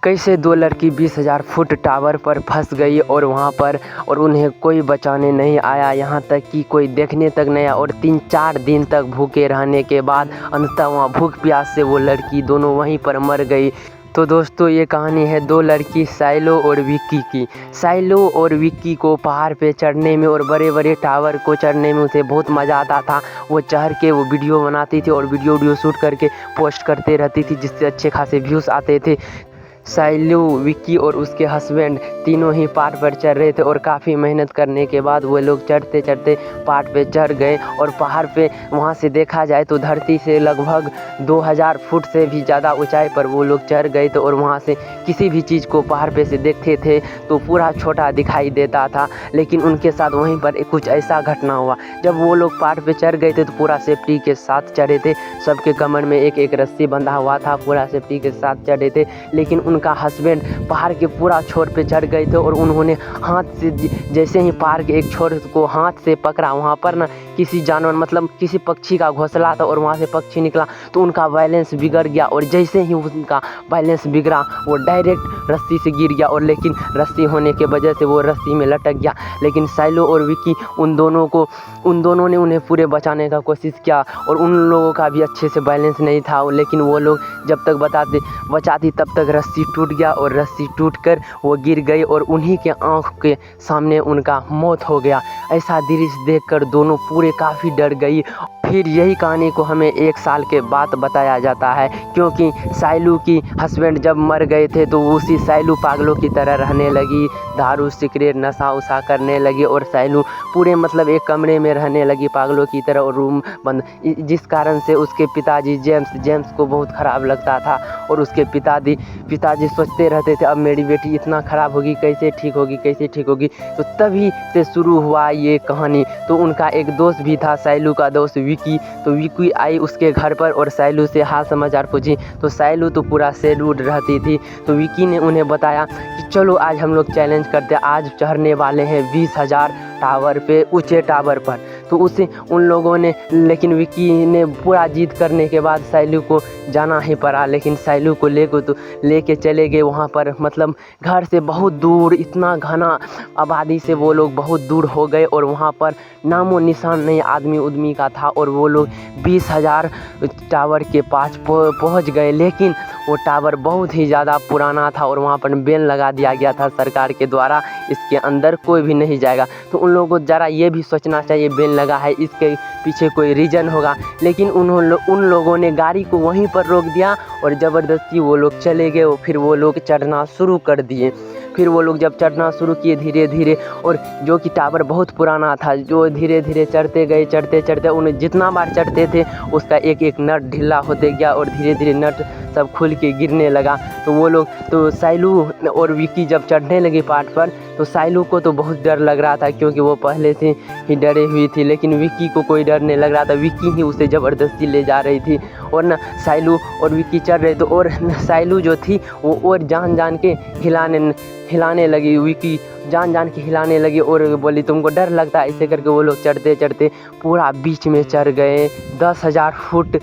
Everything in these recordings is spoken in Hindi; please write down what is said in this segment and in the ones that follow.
कैसे दो लड़की 20,000 फुट टावर पर फंस गई और वहाँ पर और उन्हें कोई बचाने नहीं आया, यहाँ तक कि कोई देखने तक नहीं आया और 3-4 दिन तक भूखे रहने के बाद अंततः वहाँ भूख प्यास से वो लड़की दोनों वहीं पर मर गई। तो दोस्तों ये कहानी है दो लड़की साइलो और विक्की की। साइलो और विक्की को पहाड़ पे चढ़ने में और बड़े बड़े टावर को चढ़ने में उसे बहुत मज़ा आता था। वो चढ़ के वो वीडियो बनाती थी और वीडियो शूट करके पोस्ट करते रहती थी, जिससे अच्छे खासे व्यूज़ आते थे। साइलो, विक्की और उसके हस्बैंड तीनों ही पहाड़ पर चढ़ रहे थे और काफ़ी मेहनत करने के बाद वो लोग चढ़ते चढ़ते पहाड़ पे चढ़ गए और पहाड़ पे वहाँ से देखा जाए तो धरती से लगभग 2000 फुट से भी ज़्यादा ऊंचाई पर वो लोग चढ़ गए थे और वहाँ से किसी भी चीज़ को पहाड़ पे से देखते थे तो पूरा छोटा दिखाई देता था। लेकिन उनके साथ वहीं पर कुछ ऐसा घटना हुआ, जब वो लोग पहाड़ पे चढ़ गए थे तो पूरा सेफ्टी के साथ चढ़े थे, सबके कमर में एक एक रस्सी बंधा हुआ था, पूरा सेफ्टी के साथ चढ़े थे। लेकिन उनका हस्बैंड पहाड़ के पूरा छोर पे चढ़ गए थे और उन्होंने हाथ से जैसे ही पहाड़ के एक छोर को हाथ से पकड़ा, वहाँ पर ना किसी जानवर मतलब किसी पक्षी का घोंसला था और वहाँ से पक्षी निकला तो उनका बैलेंस बिगड़ गया और जैसे ही उनका बैलेंस बिगड़ा वो डायरेक्ट रस्सी से गिर गया और लेकिन रस्सी होने के वजह से वो रस्सी में लटक गया। लेकिन साइलो और विक्की उन दोनों ने उन्हें पूरे बचाने का कोशिश किया और उन लोगों का भी अच्छे से बैलेंस नहीं था, लेकिन वो लोग जब तक बचाती तब तक रस्सी टूट गया और रस्सी टूटकर वो गिर गई और उन्हीं के आँख के सामने उनका मौत हो गया। ऐसा दृश्य देखकर दोनों पूरे काफ़ी डर गई। फिर यही कहानी को हमें 1 साल के बाद बताया जाता है, क्योंकि साइलू की हस्बैंड जब मर गए थे तो उसी साइलू पागलों की तरह रहने लगी, दारू सिगरेट नशा उशा करने लगी और साइलू पूरे मतलब एक कमरे में रहने लगी पागलों की तरह और रूम बंद, जिस कारण से उसके पिताजी जेम्स को बहुत ख़राब लगता था और उसके पिताजी सोचते रहते थे अब मेरी बेटी इतना ख़राब होगी कैसे ठीक होगी। तो तभी से शुरू हुआ ये कहानी। तो उनका एक दोस्त भी था, साइलू का दोस्त विक्की। तो विक्की आई उसके घर पर और साइलू से हाल समाचार पूछी तो साइलू तो पूरा सैलूड रहती थी। तो विक्की ने उन्हें बताया कि चलो आज हम लोग चैलेंज करते हैं, आज चढ़ने वाले हैं 20,000 टावर पे, ऊंचे टावर पर। तो उन लोगों ने, लेकिन विक्की ने पूरा जीत करने के बाद साइलू को जाना ही पड़ा। लेकिन साइलू को लेके चले गए वहाँ पर, मतलब घर से बहुत दूर, इतना घना आबादी से वो लोग बहुत दूर हो गए और वहाँ पर नामो निशान नहीं आदमी उदमी का था और वो लोग 20,000 टावर के पास पहुँच गए। लेकिन वो टावर बहुत ही ज़्यादा पुराना था और वहाँ पर बैन लगा दिया गया था सरकार के द्वारा, इसके अंदर कोई भी नहीं जाएगा। तो उन लोगों को ज़रा ये भी सोचना चाहिए, बैन लगा है इसके पीछे कोई रीज़न होगा। लेकिन उन लोगों ने गाड़ी को वहीं पर रोक दिया और ज़बरदस्ती वो लोग चले गए और फिर वो लोग चढ़ना शुरू कर दिए। फिर वो लोग जब चढ़ना शुरू किए धीरे धीरे, और जो कि टावर बहुत पुराना था, जो धीरे धीरे चढ़ते गए, चढ़ते उन्हें जितना बार चढ़ते थे उसका एक एक नट ढीला होते गया और धीरे धीरे नट सब खुल के गिरने लगा। तो वो लोग, तो साइलू और विक्की जब चढ़ने लगे पहाड़ पर तो साइलू को तो बहुत डर लग रहा था क्योंकि वो पहले से ही डरे हुई थी, लेकिन विक्की को कोई डर नहीं लग रहा था। विक्की ही उसे ज़बरदस्ती ले जा रही थी और ना साइलू और विक्की चढ़ रहे थे और साइलू जो थी वो और जान के हिलाने लगी, विक्की जान के हिलाने लगी और बोली तुमको डर लगता है, ऐसे करके वो लोग चढ़ते पूरा बीच में चढ़ गए। 10,000 फुट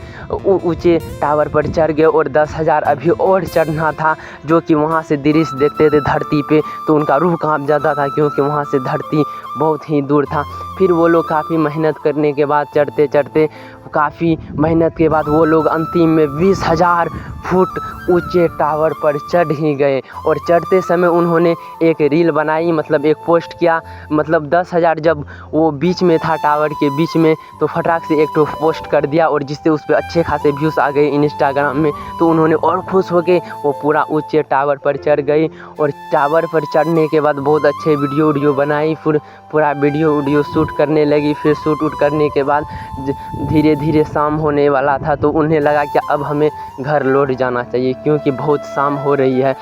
ऊंचे टावर पर चढ़ गए और 10,000 अभी और चढ़ना था, जो कि वहाँ से दृश्य देखते थे धरती पे तो उनका रूह कांप जाता था क्योंकि वहाँ से धरती बहुत ही दूर था। फिर वो लोग काफ़ी मेहनत करने के बाद चढ़ते काफ़ी मेहनत के बाद वो लोग अंतिम में 20,000 फुट ऊंचे टावर पर चढ़ ही गए। और चढ़ते समय उन्होंने एक रील बनाई, मतलब एक पोस्ट किया, मतलब 10,000 जब वो बीच में था टावर के बीच में तो फटाक से एक तो पोस्ट कर दिया और जिससे उस पर अच्छे खासे व्यूज़ आ गए इंस्टाग्राम में। तो उन्होंने और खुश हो गए, वो पूरा ऊंचे टावर पर चढ़ गई और टावर पर चढ़ने के बाद बहुत अच्छे वीडियो बनाई, फिर पूरा वीडियो शूट करने लगी। फिर शूट करने के बाद धीरे धीरे शाम होने वाला था तो उन्हें लगा कि अब हमें घर लौट जाना चाहिए क्योंकि बहुत शाम हो रही है।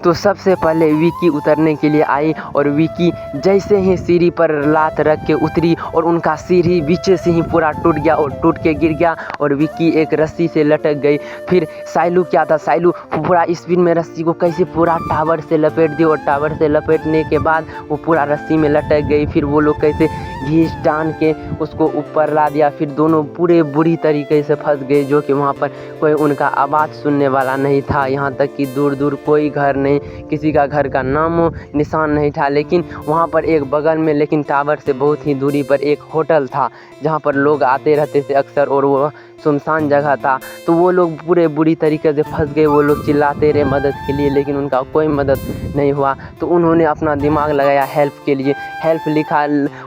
तो सबसे पहले विक्की उतरने के लिए आई और विक्की जैसे ही सीढ़ी पर लात रख के उतरी और उनका सीढ़ी बीच से ही पूरा टूट गया और टूट के गिर गया और विक्की एक रस्सी से लटक गई। फिर साइलू क्या था, साइलू पूरा स्पीड में रस्सी को कैसे पूरा टावर से लपेट दी और टावर से लपेटने के बाद वो पूरा रस्सी में लटक गई। फिर वो लोग कैसे घींच टान के उसको ऊपर ला दिया, फिर दोनों पूरे बुरी तरीके से फंस गए, जो कि वहाँ पर कोई उनका आवाज़ सुनने वाला नहीं था, यहाँ तक कि दूर दूर कोई घर नहीं नहीं, किसी का घर का नामो निशान नहीं था। लेकिन वहाँ पर एक बगल में, लेकिन टावर से बहुत ही दूरी पर एक होटल था जहाँ पर लोग आते रहते थे अक्सर, और वो सुनसान जगह था। तो वो लोग पूरे बुरी तरीके से फंस गए। वो लोग चिल्लाते रहे मदद के लिए, लेकिन उनका कोई मदद नहीं हुआ। तो उन्होंने अपना दिमाग लगाया हेल्प के लिए, हेल्प लिखा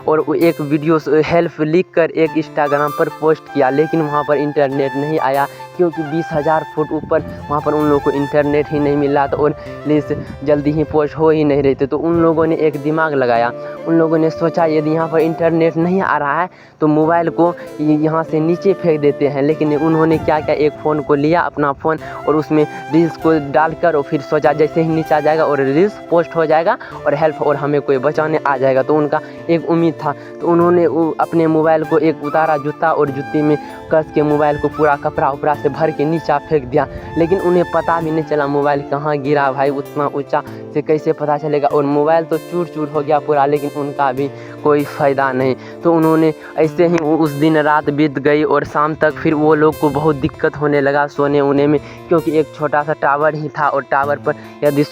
और वो एक वीडियो हेल्प लिख कर एक इंस्टाग्राम पर पोस्ट किया। लेकिन वहाँ पर इंटरनेट नहीं आया, क्योंकि 20,000 फुट ऊपर वहाँ पर उन लोगों को इंटरनेट ही नहीं मिल रहा था और लिस्ट जल्दी ही पोस्ट हो ही नहीं रही थी। तो उन लोगों ने एक दिमाग लगाया। उन लोगों ने सोचा यदि यहाँ पर इंटरनेट नहीं आ रहा है तो मोबाइल को यहाँ से नीचे फेंक देते हैं। लेकिन उन्होंने क्या किया, एक फ़ोन को लिया, अपना फ़ोन, और उसमें रील्स को डालकर, और फिर सोचा जैसे ही नीचे आ जाएगा और रील्स पोस्ट हो जाएगा और हेल्प और हमें कोई बचाने आ जाएगा। तो उनका एक उम्मीद था। तो उन्होंने अपने मोबाइल को एक उतारा, जूता और जूती में कस के मोबाइल को पूरा कपड़ा उपड़ा से भर के नीचा फेंक दिया। लेकिन उन्हें पता भी नहीं चला मोबाइल कहाँ गिरा। भाई उतना ऊंचा से कैसे पता चलेगा। और मोबाइल तो चूर चूर हो गया पूरा, लेकिन उनका भी कोई फ़ायदा नहीं। तो उन्होंने ऐसे ही उस दिन रात बीत गई और शाम तक फिर वो लोग को बहुत दिक्कत होने लगा सोने ऊने में, क्योंकि एक छोटा सा टावर ही था और टावर पर यदि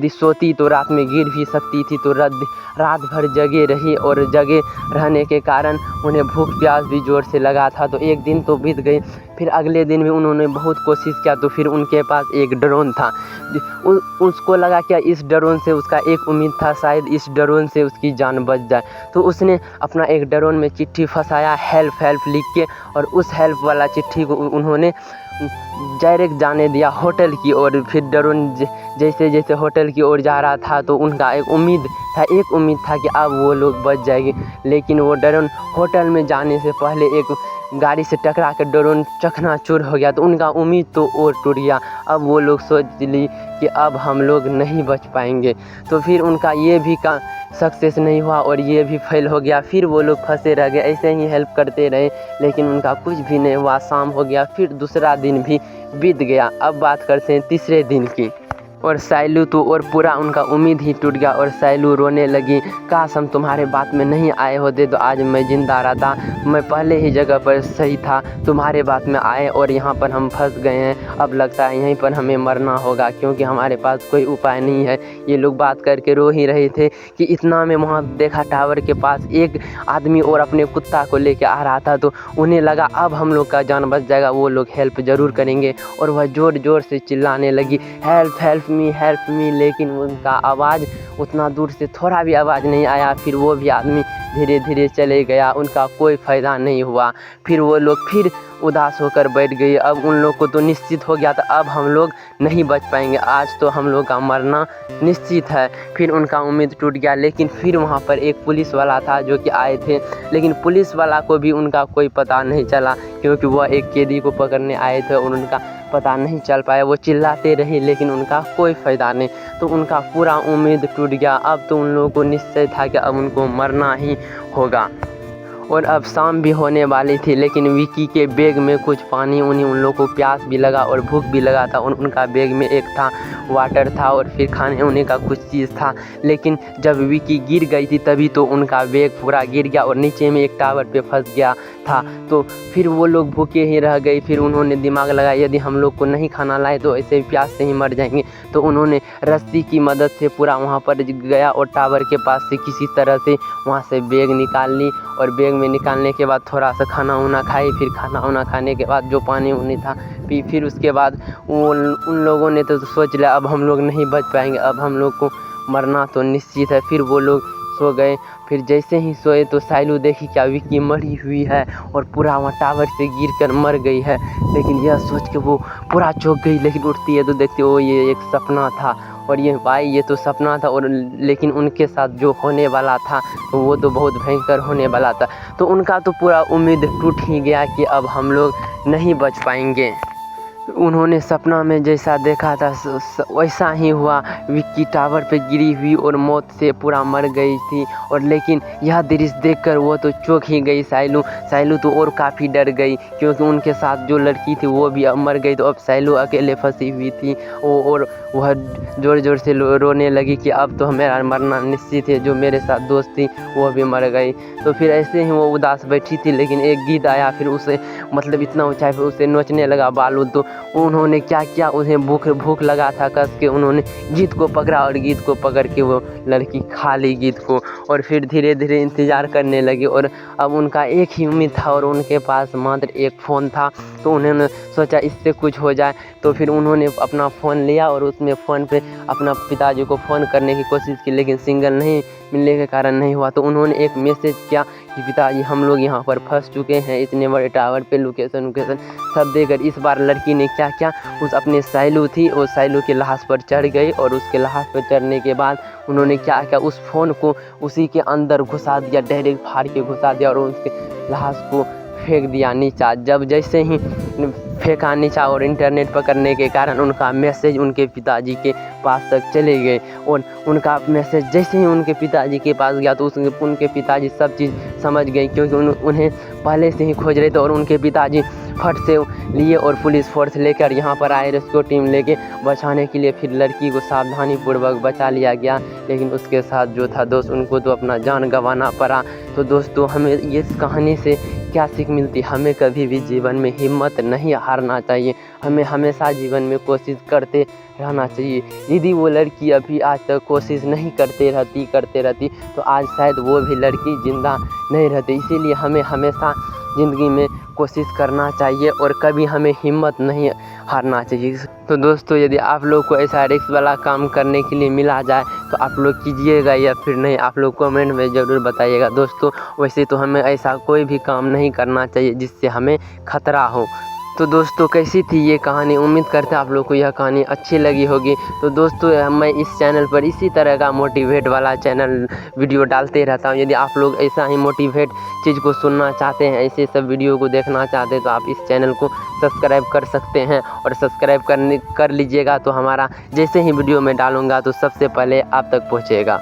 सोती तो रात में गिर भी सकती थी। तो रात भर जगे रही और जगे रहने के कारण उन्हें भूख प्यास भी ज़ोर से लगा था। तो एक दिन तो बीत गई। फिर अगले दिन भी उन्होंने बहुत कोशिश किया। तो फिर उनके पास एक ड्रोन था। उसको लगा क्या इस ड्रोन से उसका एक उम्मीद था, शायद इस ड्रोन से उसकी जान बच जाए। तो उसने अपना एक ड्रोन में चिट्ठी फंसाया हेल्प लिख के, और उस हेल्प वाला चिट्ठी को उन्होंने डायरेक्ट जाने दिया होटल की ओर। फिर ड्रोन जैसे जैसे होटल की ओर जा रहा था तो उनका एक उम्मीद था कि अब वो लोग बच जाएंगे। लेकिन वो ड्रोन होटल में जाने से पहले एक गाड़ी से टकरा कर ड्रोन चकनाचूर हो गया। तो उनका उम्मीद तो और टूट गया। अब वो लोग सोच ली कि अब हम लोग नहीं बच पाएंगे। तो फिर उनका ये भी सक्सेस नहीं हुआ और ये भी फेल हो गया। फिर वो लोग फंसे रह गए, ऐसे ही हेल्प करते रहे, लेकिन उनका कुछ भी नहीं हुआ। शाम हो गया, फिर दूसरा दिन भी बीत गया। अब बात करते हैं तीसरे दिन की। और साइलू तो और पूरा उनका उम्मीद ही टूट गया और साइलू रोने लगी, काश हम तुम्हारे बात में नहीं आए होते तो आज मैं ज़िंदा रहता। मैं पहले ही जगह पर सही था, तुम्हारे बात में आए और यहाँ पर हम फंस गए हैं। अब लगता है यहीं पर हमें मरना होगा, क्योंकि हमारे पास कोई उपाय नहीं है। ये लोग बात करके रो ही रहे थे कि इतना में वहाँ देखा टावर के पास एक आदमी और अपने कुत्ता को लेके आ रहा था। तो उन्हें लगा अब हम लोग का जान बच जाएगा, वो लोग हेल्प ज़रूर करेंगे। और वह ज़ोर ज़ोर से चिल्लाने लगी हेल्प मी। लेकिन उनका आवाज़ उतना दूर से थोड़ा भी आवाज़ नहीं आया। फिर वो भी आदमी धीरे धीरे चले गया, उनका कोई फ़ायदा नहीं हुआ। फिर वो लोग फिर उदास होकर बैठ गए। अब उन लोग को तो निश्चित हो गया था अब हम लोग नहीं बच पाएंगे, आज तो हम लोग का मरना निश्चित है। फिर उनका उम्मीद टूट गया। लेकिन फिर वहाँ पर एक पुलिस वाला था जो कि आए थे, लेकिन पुलिस वाला को भी उनका कोई पता नहीं चला, क्योंकि वह एक कैदी को पकड़ने आए थे और उनका पता नहीं चल पाया। वो चिल्लाते रहे लेकिन उनका कोई फ़ायदा नहीं। तो उनका पूरा उम्मीद टूट गया। अब तो उन लोगों को निश्चय था कि अब उनको मरना ही होगा। और अब शाम भी होने वाली थी, लेकिन विकी के बैग में कुछ पानी उन लोगों को प्यास भी लगा और भूख भी लगा था। उनका बैग में एक था वाटर था और फिर खाने होने का कुछ चीज़ था। लेकिन जब विकी गिर गई थी तभी तो उनका बैग पूरा गिर गया और नीचे में एक टावर पे फंस गया था। तो फिर वो लोग भूखे ही रह गए। फिर उन्होंने दिमाग लगाया यदि हम लोग को नहीं खाना लाए तो ऐसे प्यास से ही मर जाएंगे। तो उन्होंने रस्सी की मदद से पूरा वहाँ पर गया और टावर के पास से किसी तरह से वहाँ से बैग निकाल ली। और बैग में निकालने के बाद थोड़ा सा खाना उना खाई। फिर खाना उना खाने के बाद जो पानी उनी था पी। फिर उसके बाद उन लोगों ने तो सोच लिया अब हम लोग नहीं बच पाएंगे, अब हम लोग को मरना तो निश्चित है। फिर वो लोग सो गए। फिर जैसे ही सोए तो साइलू देखी क्या विकी मरी हुई है और पूरा वहाँ टावर से गिरकर मर गई है। लेकिन यह सोच के वो पूरा चौंक गई। लेकिन उठती है तो देखती है वो ये एक सपना था और ये भाई ये तो सपना था। और लेकिन उनके साथ जो होने वाला था तो वो तो बहुत भयंकर होने वाला था। तो उनका तो पूरा उम्मीद टूट ही गया कि अब हम लोग नहीं बच पाएंगे। उन्होंने सपना में जैसा देखा था वैसा ही हुआ। विक्की टावर पे गिरी हुई और मौत से पूरा मर गई थी। और लेकिन यह दृश्य देखकर वो तो चौंक ही गई साइलू तो और काफ़ी डर गई, क्योंकि उनके साथ जो लड़की थी वो भी अब मर गई। तो अब साइलू अकेले फंसी हुई थी और वह ज़ोर ज़ोर से रोने लगी कि अब तो मेरा मरना निश्चित है, जो मेरे साथ दोस्त थी वो भी मर गई। तो फिर ऐसे ही वो उदास बैठी थी, लेकिन एक गीत आया, फिर उसे मतलब इतना ऊंचाई पे उसे नोचने लगा बालू। तो उन्होंने क्या किया, उन्हें भूख लगा था, कस के उन्होंने गीत को पकड़ा और गीत को पकड़ के वो लड़की खा ली गीत को। और फिर धीरे धीरे इंतज़ार करने लगी, और अब उनका एक ही उम्मीद था और उनके पास मात्र एक फ़ोन था। तो उन्होंने सोचा इससे कुछ हो जाए, तो फिर उन्होंने अपना फ़ोन लिया और उसमें फ़ोन पे अपना पिताजी को फ़ोन करने की कोशिश की, लेकिन सिग्नल नहीं मिलने के कारण नहीं हुआ। तो उन्होंने एक मैसेज किया कि पिताजी हम लोग यहाँ पर फंस चुके हैं, इतने बड़े टावर पे लोकेशन सब देकर। इस बार लड़की ने क्या किया, उस अपने सहेलू थी, उस सहेलू के लाश पर चढ़ गई, और उसके लाश पर चढ़ने के बाद उन्होंने क्या किया, उस फ़ोन को उसी के अंदर घुसा दिया, डायरेक्ट फाड़ के घुसा दिया और उसके लाश को फेंक दिया नीचा। जब जैसे ही फेंका नीचा और इंटरनेट पकड़ने के कारण उनका मैसेज उनके पिताजी के पास तक चले गए, और उनका मैसेज जैसे ही उनके पिताजी के पास गया तो उनके पिताजी सब चीज़ समझ गए, क्योंकि उन्हें पहले से ही खोज रहे थे। और उनके पिताजी फट से लिए और पुलिस फोर्स लेकर यहाँ पर आए, रेस्क्यू टीम लेके बचाने के लिए। फिर लड़की को सावधानीपूर्वक बचा लिया गया, लेकिन उसके साथ जो था दोस्त, उनको तो अपना जान गंवाना पड़ा। तो दोस्तों हमें इस कहानी से क्या सीख मिलती है, हमें कभी भी जीवन में हिम्मत नहीं हारना चाहिए, हमें हमेशा जीवन में कोशिश करते रहना चाहिए। यदि वो लड़की अभी आज तक कोशिश नहीं करते रहती तो आज शायद वो भी लड़की ज़िंदा नहीं रहती। इसीलिए हमें हमेशा ज़िंदगी में कोशिश करना चाहिए और कभी हमें हिम्मत नहीं हारना चाहिए। तो दोस्तों यदि आप लोग को ऐसा रिस्क वाला काम करने के लिए मिला जाए तो आप लोग कीजिएगा या फिर नहीं, आप लोग कमेंट में ज़रूर बताइएगा दोस्तों। वैसे तो हमें ऐसा कोई भी काम नहीं करना चाहिए जिससे हमें खतरा हो। तो दोस्तों कैसी थी ये कहानी, उम्मीद करते हैं आप लोग को यह कहानी अच्छी लगी होगी। तो दोस्तों मैं इस चैनल पर इसी तरह का मोटिवेट वाला चैनल वीडियो डालते रहता हूँ। यदि आप लोग ऐसा ही मोटिवेट चीज़ को सुनना चाहते हैं, ऐसे सब वीडियो को देखना चाहते हैं, तो आप इस चैनल को सब्सक्राइब कर सकते हैं, और सब्सक्राइब कर लीजिएगा तो हमारा जैसे ही वीडियो में डालूँगा तो सबसे पहले आप तक पहुँचेगा।